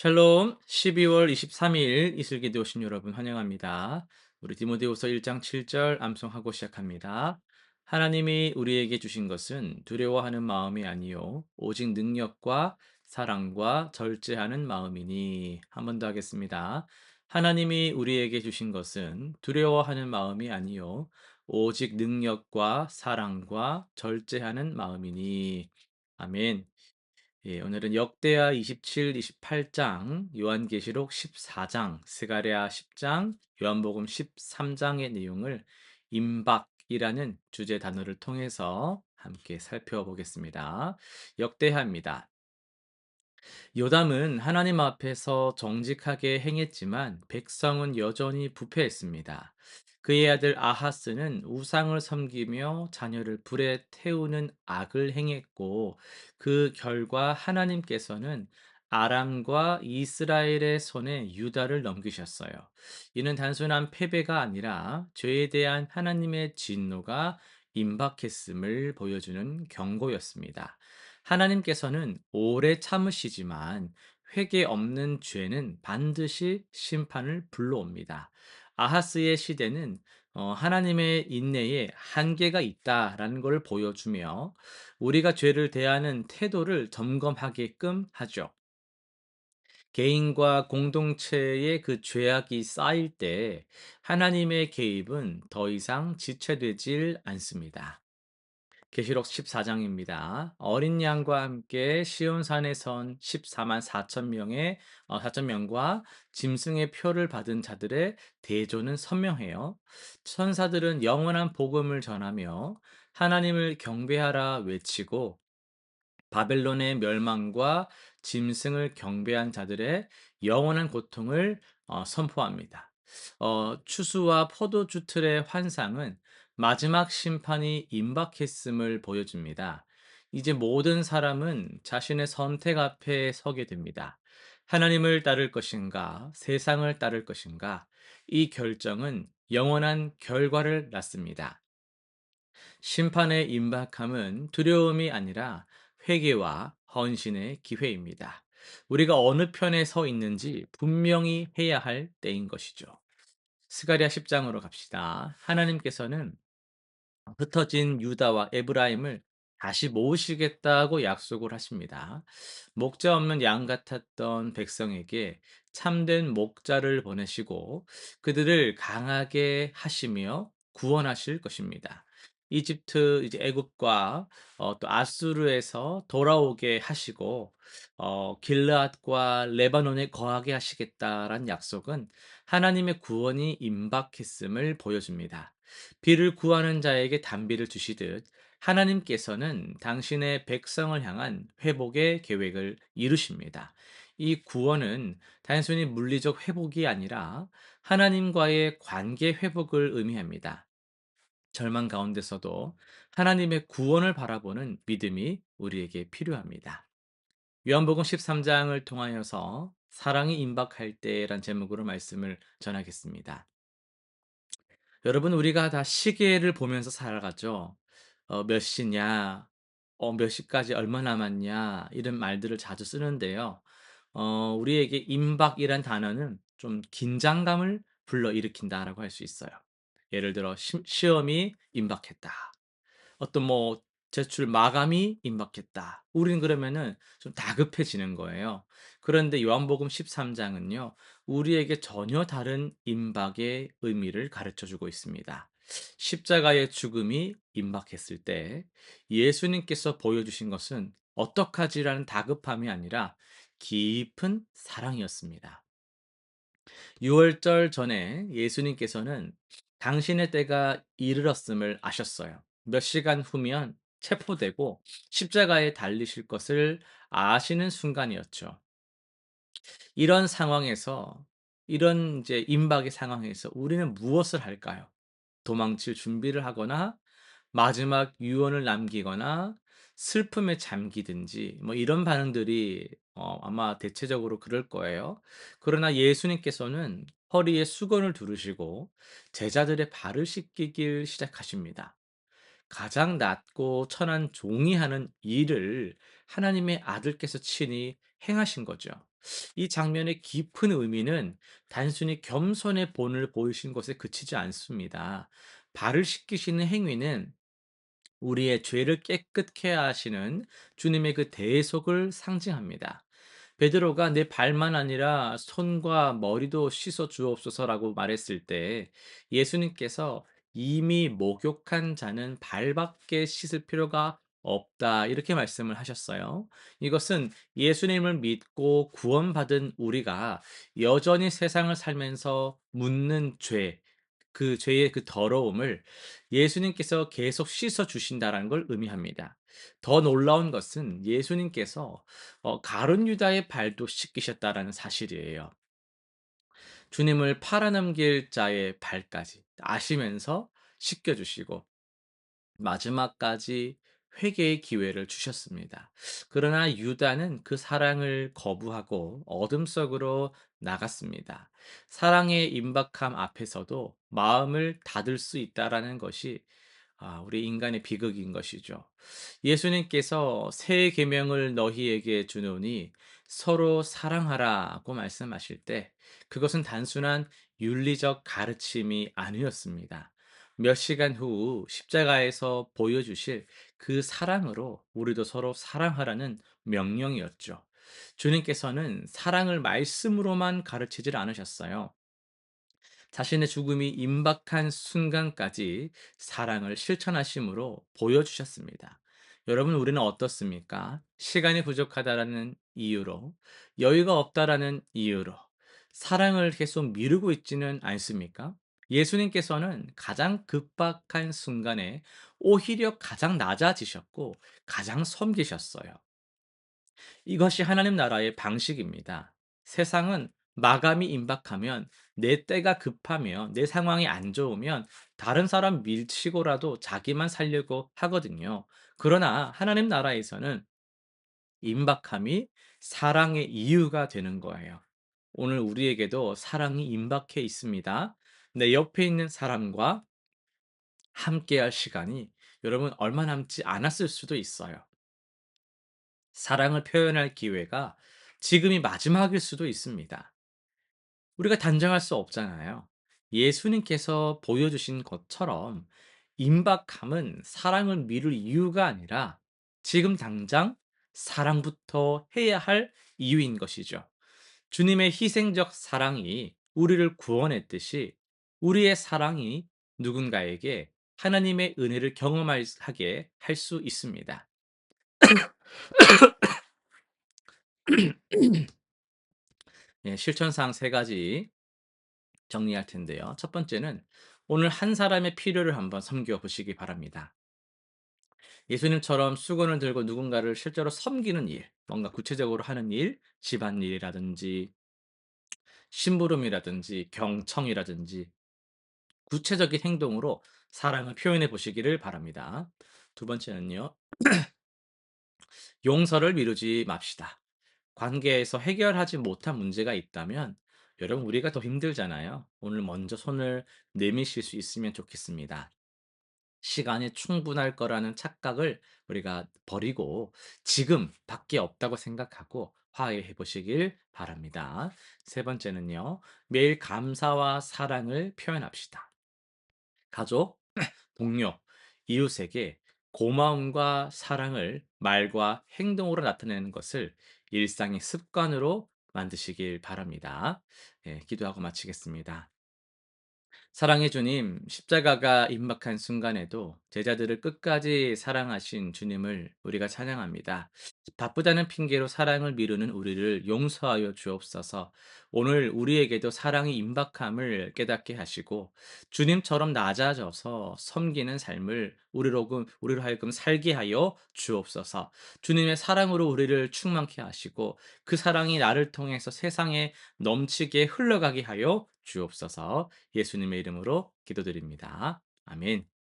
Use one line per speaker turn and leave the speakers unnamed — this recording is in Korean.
샬롬 12월 23일 이슬기도 오신 여러분 환영합니다. 우리 디모데후서 1장 7절 암송하고 시작합니다. 하나님이 우리에게 주신 것은 두려워하는 마음이 아니요 오직 능력과 사랑과 절제하는 마음이니. 한 번 더 하겠습니다. 하나님이 우리에게 주신 것은 두려워하는 마음이 아니요 오직 능력과 사랑과 절제하는 마음이니. 아멘. 예, 오늘은 역대하 27, 28장, 요한계시록 14장, 스가랴 10장, 요한복음 13장의 내용을 임박이라는 주제 단어를 통해서 함께 살펴보겠습니다. 역대하입니다. 요담은 하나님 앞에서 정직하게 행했지만 백성은 여전히 부패했습니다. 그의 아들 아하스는 우상을 섬기며 자녀를 불에 태우는 악을 행했고 그 결과 하나님께서는 아람과 이스라엘의 손에 유다를 넘기셨어요. 이는 단순한 패배가 아니라 죄에 대한 하나님의 진노가 임박했음을 보여주는 경고였습니다. 하나님께서는 오래 참으시지만 회개 없는 죄는 반드시 심판을 불러옵니다. 아하스의 시대는 하나님의 인내에 한계가 있다라는 것을 보여주며 우리가 죄를 대하는 태도를 점검하게끔 하죠. 개인과 공동체의 그 죄악이 쌓일 때 하나님의 개입은 더 이상 지체되질 않습니다. 계시록 14장입니다. 어린 양과 함께 시온산에 선 14만 4천 명의 4천 명과 짐승의 표를 받은 자들의 대조는 선명해요. 천사들은 영원한 복음을 전하며 하나님을 경배하라 외치고 바벨론의 멸망과 짐승을 경배한 자들의 영원한 고통을 선포합니다. 추수와 포도주 틀의 환상은 마지막 심판이 임박했음을 보여줍니다. 이제 모든 사람은 자신의 선택 앞에 서게 됩니다. 하나님을 따를 것인가, 세상을 따를 것인가, 이 결정은 영원한 결과를 낳습니다. 심판의 임박함은 두려움이 아니라 회개와 헌신의 기회입니다. 우리가 어느 편에 서 있는지 분명히 해야 할 때인 것이죠. 스가랴 10장으로 갑시다. 하나님께서는 흩어진 유다와 에브라임을 다시 모으시겠다고 약속을 하십니다. 목자 없는 양 같았던 백성에게 참된 목자를 보내시고 그들을 강하게 하시며 구원하실 것입니다. 이집트 이제 애굽과 또 아수르에서 돌아오게 하시고 길르앗과 레바논에 거하게 하시겠다라는 약속은 하나님의 구원이 임박했음을 보여줍니다. 비를 구하는 자에게 단비를 주시듯 하나님께서는 당신의 백성을 향한 회복의 계획을 이루십니다. 이 구원은 단순히 물리적 회복이 아니라 하나님과의 관계 회복을 의미합니다. 절망 가운데서도 하나님의 구원을 바라보는 믿음이 우리에게 필요합니다. 요한복음 13장을 통하여서 사랑이 임박할 때란 제목으로 말씀을 전하겠습니다. 여러분, 우리가 다 시계를 보면서 살아가죠. 몇 시냐, 몇 시까지 얼마 남았냐, 이런 말들을 자주 쓰는데요. 우리에게 임박이란 단어는 좀 긴장감을 불러일으킨다라고 할 수 있어요. 예를 들어, 시험이 임박했다. 어떤 뭐 제출 마감이 임박했다. 우리는 그러면은 좀 다급해지는 거예요. 그런데 요한복음 13장은요. 우리에게 전혀 다른 임박의 의미를 가르쳐 주고 있습니다. 십자가의 죽음이 임박했을 때 예수님께서 보여주신 것은 어떡하지라는 다급함이 아니라 깊은 사랑이었습니다. 유월절 전에 예수님께서는 당신의 때가 이르렀음을 아셨어요. 몇 시간 후면 체포되고 십자가에 달리실 것을 아시는 순간이었죠. 이런 상황에서, 이런 이제 임박의 상황에서 우리는 무엇을 할까요? 도망칠 준비를 하거나 마지막 유언을 남기거나 슬픔에 잠기든지 뭐 이런 반응들이 아마 대체적으로 그럴 거예요. 그러나 예수님께서는 허리에 수건을 두르시고 제자들의 발을 씻기길 시작하십니다. 가장 낮고 천한 종이 하는 일을 하나님의 아들께서 친히 행하신 거죠. 이 장면의 깊은 의미는 단순히 겸손의 본을 보이신 것에 그치지 않습니다. 발을 씻기시는 행위는 우리의 죄를 깨끗게 하시는 주님의 그 대속을 상징합니다. 베드로가 "내 발만 아니라 손과 머리도 씻어 주옵소서."라고 말했을 때 예수님께서 "이미 목욕한 자는 발밖에 씻을 필요가 없다." 이렇게 말씀을 하셨어요. 이것은 예수님을 믿고 구원받은 우리가 여전히 세상을 살면서 묻는 죄, 그 죄의 그 더러움을 예수님께서 계속 씻어 주신다라는 걸 의미합니다. 더 놀라운 것은 예수님께서 가룟 유다의 발도 씻기셨다라는 사실이에요. 주님을 팔아넘길 자의 발까지 아시면서 씻겨 주시고 마지막까지 회개의 기회를 주셨습니다. 그러나 유다는 그 사랑을 거부하고 어둠 속으로 나갔습니다. 사랑의 임박함 앞에서도 마음을 닫을 수 있다라는 것이 우리 인간의 비극인 것이죠. 예수님께서 새 계명을 너희에게 주노니 서로 사랑하라고 말씀하실 때 그것은 단순한 윤리적 가르침이 아니었습니다. 몇 시간 후 십자가에서 보여주실 그 사랑으로 우리도 서로 사랑하라는 명령이었죠. 주님께서는 사랑을 말씀으로만 가르치질 않으셨어요. 자신의 죽음이 임박한 순간까지 사랑을 실천하심으로 보여주셨습니다. 여러분, 우리는 어떻습니까? 시간이 부족하다라는 이유로, 여유가 없다라는 이유로, 사랑을 계속 미루고 있지는 않습니까? 예수님께서는 가장 급박한 순간에 오히려 가장 낮아지셨고, 가장 섬기셨어요. 이것이 하나님 나라의 방식입니다. 세상은 마감이 임박하면 내 때가 급하면 내 상황이 안 좋으면 다른 사람 밀치고라도 자기만 살려고 하거든요. 그러나 하나님 나라에서는 임박함이 사랑의 이유가 되는 거예요. 오늘 우리에게도 사랑이 임박해 있습니다. 내 옆에 있는 사람과 함께할 시간이 여러분 얼마 남지 않았을 수도 있어요. 사랑을 표현할 기회가 지금이 마지막일 수도 있습니다. 우리가 단정할 수 없잖아요. 예수님께서 보여주신 것처럼 임박함은 사랑을 미룰 이유가 아니라 지금 당장 사랑부터 해야 할 이유인 것이죠. 주님의 희생적 사랑이 우리를 구원했듯이 우리의 사랑이 누군가에게 하나님의 은혜를 경험하게 할 수 있습니다. 예, 실천사항 세 가지 정리할 텐데요. 첫 번째는 오늘 한 사람의 필요를 한번 섬겨 보시기 바랍니다. 예수님처럼 수건을 들고 누군가를 실제로 섬기는 일, 뭔가 구체적으로 하는 일, 집안일이라든지 심부름이라든지 경청이라든지 구체적인 행동으로 사랑을 표현해 보시기를 바랍니다. 두 번째는요. 용서를 미루지 맙시다. 관계에서 해결하지 못한 문제가 있다면 여러분, 우리가 더 힘들잖아요. 오늘 먼저 손을 내미실 수 있으면 좋겠습니다. 시간이 충분할 거라는 착각을 우리가 버리고 지금 밖에 없다고 생각하고 화해해 보시길 바랍니다. 세 번째는요. 매일 감사와 사랑을 표현합시다. 가족, 동료, 이웃에게 고마움과 사랑을 말과 행동으로 나타내는 것을 일상의 습관으로 만드시길 바랍니다. 예, 기도하고 마치겠습니다. 사랑의 주님, 십자가가 임박한 순간에도 제자들을 끝까지 사랑하신 주님을 우리가 찬양합니다. 바쁘다는 핑계로 사랑을 미루는 우리를 용서하여 주옵소서. 오늘 우리에게도 사랑의 임박함을 깨닫게 하시고 주님처럼 낮아져서 섬기는 삶을 우리로 하여금 살게 하여 주옵소서. 주님의 사랑으로 우리를 충만케 하시고 그 사랑이 나를 통해서 세상에 넘치게 흘러가게 하여 주옵소서. 예수님의 이름으로 기도드립니다. 아멘.